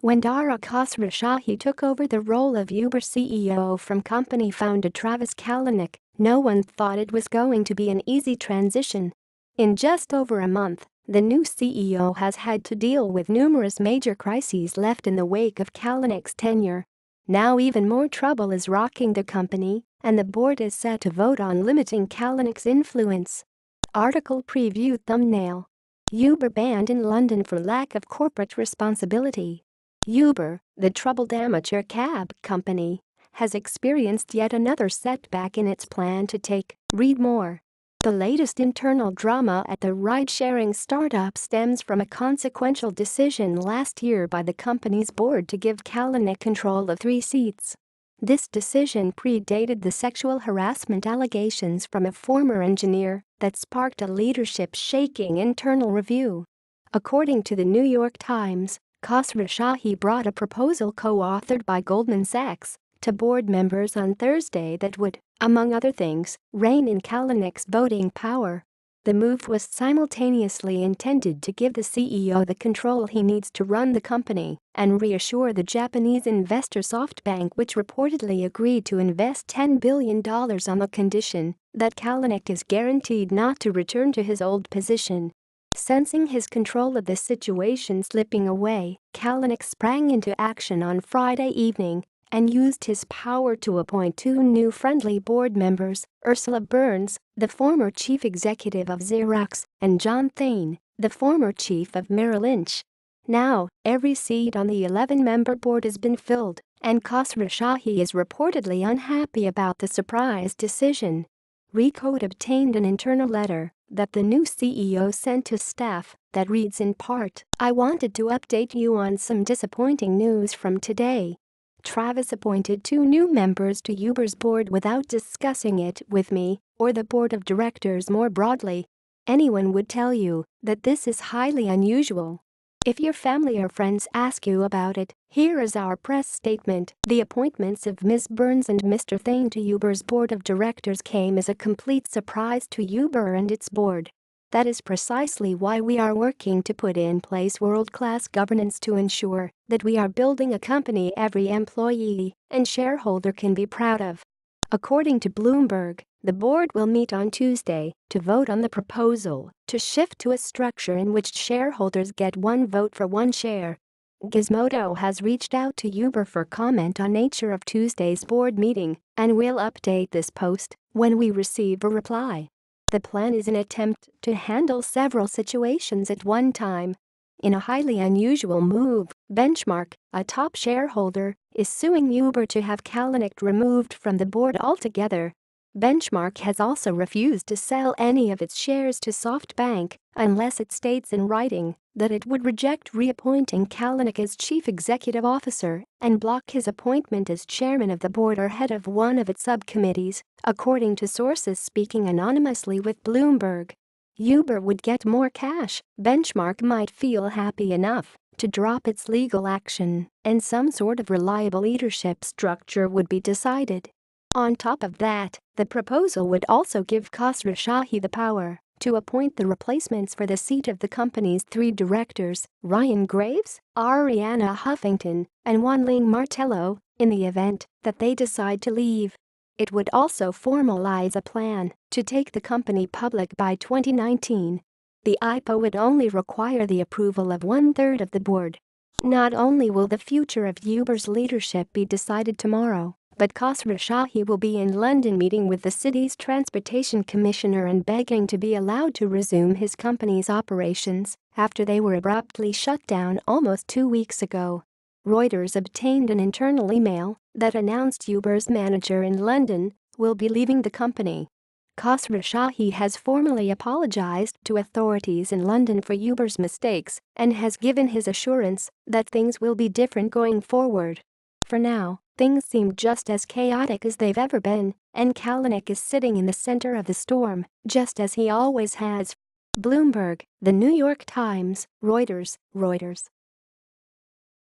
When Dara Khosrowshahi took over the role of Uber CEO from company founder Travis Kalanick, no one thought it was going to be an easy transition. In just over a month, the new CEO has had to deal with numerous major crises left in the wake of Kalanick's tenure. Now even more trouble is rocking the company, and the board is set to vote on limiting Kalanick's influence. Article preview thumbnail. Uber banned in London for lack of corporate responsibility. Uber, the troubled amateur cab company, has experienced yet another setback in its plan to take. Read more. The latest internal drama at the ride-sharing startup stems from a consequential decision last year by the company's board to give Kalanick control of 3 seats. This decision predated the sexual harassment allegations from a former engineer that sparked a leadership-shaking internal review. According to the New York Times, Khosrowshahi brought a proposal co-authored by Goldman Sachs to board members on Thursday that would, among other things, rein in Kalanick's voting power. The move was simultaneously intended to give the CEO the control he needs to run the company and reassure the Japanese investor SoftBank, which reportedly agreed to invest $10 billion on the condition that Kalanick is guaranteed not to return to his old position. Sensing his control of the situation slipping away, Kalanick sprang into action on Friday evening and used his power to appoint 2 new friendly board members, Ursula Burns, the former chief executive of Xerox, and John Thain, the former chief of Merrill Lynch. Now, every seat on the 11-member board has been filled, and Khosrowshahi is reportedly unhappy about the surprise decision. Recode obtained an internal letter that the new CEO sent to staff that reads in part, "I wanted to update you on some disappointing news from today. Travis appointed 2 new members to Uber's board without discussing it with me or the board of directors more broadly. Anyone would tell you that this is highly unusual. If your family or friends ask you about it, here is our press statement. The appointments of Ms. Burns and Mr. Thain to Uber's board of directors came as a complete surprise to Uber and its board. That is precisely why we are working to put in place world-class governance to ensure that we are building a company every employee and shareholder can be proud of." According to Bloomberg, the board will meet on Tuesday to vote on the proposal to shift to a structure in which shareholders get 1 vote for 1 share. Gizmodo has reached out to Uber for comment on nature of Tuesday's board meeting and will update this post when we receive a reply. The plan is an attempt to handle several situations at one time. In a highly unusual move, Benchmark, a top shareholder, is suing Uber to have Kalanick removed from the board altogether. Benchmark has also refused to sell any of its shares to SoftBank unless it states in writing that it would reject reappointing Kalanick as chief executive officer and block his appointment as chairman of the board or head of one of its subcommittees, according to sources speaking anonymously with Bloomberg. Uber would get more cash. Benchmark might feel happy enough to drop its legal action, and some sort of reliable leadership structure would be decided. On top of that, the proposal would also give Khosrowshahi the power to appoint the replacements for the seat of the company's 3 directors, Ryan Graves, Arianna Huffington, and Wan Ling Martello, in the event that they decide to leave. It would also formalize a plan to take the company public by 2019. The IPO would only require the approval of 1/3 of the board. Not only will the future of Uber's leadership be decided tomorrow, but Khosrowshahi will be in London meeting with the city's transportation commissioner and begging to be allowed to resume his company's operations after they were abruptly shut down almost 2 weeks ago. Reuters obtained an internal email that announced Uber's manager in London will be leaving the company. Khosrowshahi has formally apologized to authorities in London for Uber's mistakes and has given his assurance that things will be different going forward. For now, things seem just as chaotic as they've ever been, and Kalanick is sitting in the center of the storm, just as he always has. Bloomberg, The New York Times, Reuters.